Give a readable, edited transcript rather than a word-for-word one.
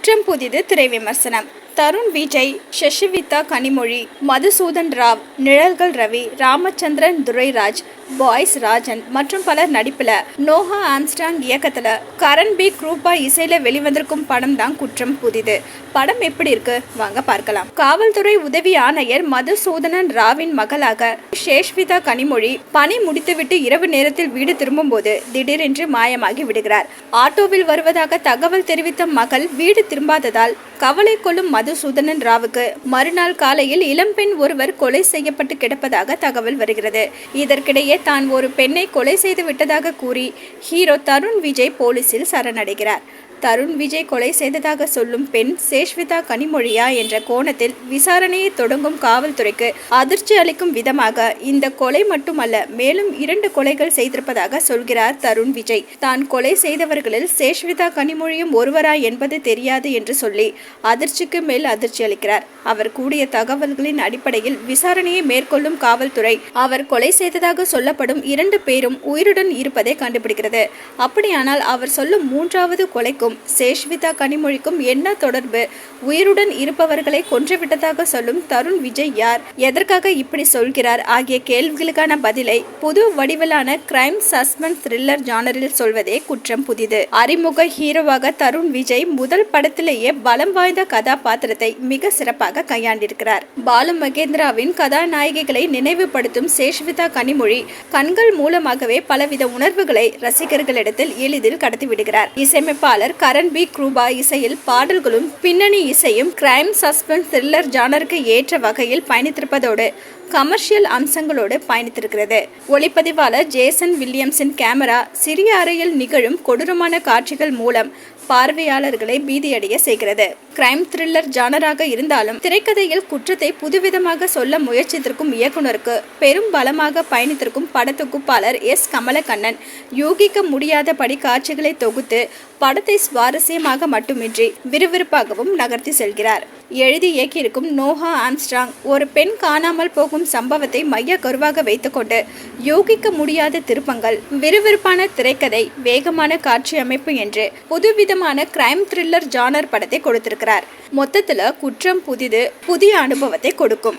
குற்றம் புதிது திரை விமர்சனம். தருண் விஜய், சசிவிதா கனிமொழி, மதுசூதன் ராவ், நிழல்கள் ரவி, ராமச்சந்திரன் துரைராஜ், பாய்ஸ் ராஜன் மற்றும் பலர் நடிப்புல நோஹா ஆம்ஸ்ட்ராங் இயக்கத்துல கரண் பி குரூப்பா இசையில வெளிவந்திருக்கும் படம் தான் குற்றம் புதிது. படம் எப்படி இருக்கு வாங்க பார்க்கலாம். காவல்துறை உதவி ஆணையர் மதுசூதனன் ராவின் மகளாக சசிவிதா கனிமொழி பணி முடித்துவிட்டு இரவு நேரத்தில் வீடு திரும்பும் போது திடீரென்று மாயமாகி விடுகிறார். ஆட்டோவில் வருவதாக தகவல் தெரிவித்த மகள் வீடு திரும்பாததால் கவலை கொள்ளும் மதுசூதனன் ராவுக்கு மறுநாள் காலையில் இளம்பெண் ஒருவர் கொலை செய்யப்பட்டு கிடப்பதாக தகவல் வருகிறது. இதற்கிடையே தான் ஒரு பெண்ணை கொலை செய்து விட்டதாக கூறி ஹீரோ தருண் விஜய் போலீசில் சரணடைகிறார். தருண் விஜய் கொலை செய்ததாக சொல்லும் பெண் சசிவிதா கனிமொழியா என்ற கோணத்தில் விசாரணையை தொடங்கும் காவல்துறைக்கு அதிர்ச்சி அளிக்கும் விதமாக இந்த கொலை மட்டுமல்ல, மேலும் 2 கொலைகள் செய்திருப்பதாக சொல்கிறார் தருண் விஜய். தான் கொலை செய்தவர்களில் சசிவிதா கனிமொழியும் ஒருவரா என்பது தெரியாது என்று சொல்லி அதிர்ச்சிக்கு மேல் அதிர்ச்சி அளிக்கிறார். அவர் கூடிய தகவல்களின் அடிப்படையில் விசாரணையை மேற்கொள்ளும் காவல்துறை அவர் கொலை செய்ததாக சொல்லப்படும் 2 பேரும் உயிருடன் இருப்பதை கண்டுபிடிக்கிறது. அப்படியானால் அவர் சொல்லும் 3வது கொலைக்கும் சசிவிதா கனிமொழிக்கும் என்ன தொடர்பு? உயிருடன் இருப்பவர்களை கொன்றுவிட்டதாக சொல்லும் தருண் விஜய் யார்? எதற்காக இப்படி சொல்கிறார்? ஆகிய கேள்விகளுக்கான பதிலை புது வடிவிலான கிரைம் சஸ்பென்ஸ் த்ரில்லர் ஜானரில் சொல்வதே குற்றம் புதிது. அறிமுக ஹீரோவாக தருண் விஜய் முதல் படத்திலேயே பலம் வாய்ந்த கதாபாத்திரத்தை மிக சிறப்பாக கையாண்டிருக்கிறார். பாலு மகேந்திராவின் கதாநாயகிகளை நினைவுபடுத்தும் சசிவிதா கனிமொழி கண்கள் மூலமாகவே பலவித உணர்வுகளை ரசிகர்களிடத்தில் எளிதில் கடத்திவிடுகிறார். இசையமைப்பாளர் கரண் பி குரூப்பா இசையில் பாடல்களும் பின்னணி இசையும் கிரைம் சஸ்பென்ஸ் த்ரில்லர் ஜானருக்கு ஏற்ற வகையில் பயணித்திருப்பதோடு கமர்ஷியல் அம்சங்களோடு பயணித்திருக்கிறது. ஒளிப்பதிவாளர் ஜேசன் வில்லியம்ஸின் கேமரா சிறிய அறையில் நிகழும் கொடூரமான காட்சிகள் மூலம் பார்வையாளர்களை பீதியடைய செய்கிறது. கிரைம் த்ரில்லர் ஜானராக இருந்தாலும் திரைக்கதையில் குற்றத்தை புதுவிதமாக சொல்ல முயற்சித்திருக்கும் இயக்குனருக்கு பெரும் பலமாக பயணித்திருக்கும் படத்தொகுப்பாளர் எஸ் கமலக்கண்ணன் யூகிக்க முடியாதபடி காட்சிகளை தொகுத்து படத்தை சுவாரஸ்யமாக மட்டுமின்றி விறுவிறுப்பாகவும் நகர்த்தி செல்கிறார். எழுதி இயக்கியிருக்கும் நோஹா ஆம்ஸ்ட்ராங் ஒரு பெண் காணாமல் போகும் சம்பவத்தை மைய கருவாக வைத்துக்கொண்டு யூகிக்க முடியாத திருப்பங்கள், விறுவிறுப்பான திரைக்கதை, வேகமான காட்சி அமைப்பு என்று புதுவிதமான கிரைம் த்ரில்லர் ஜானர் படத்தை கொடுத்திருக்கிறார். மொத்தத்துல குற்றம் புதிது புதிய அனுபவத்தை கொடுக்கும்.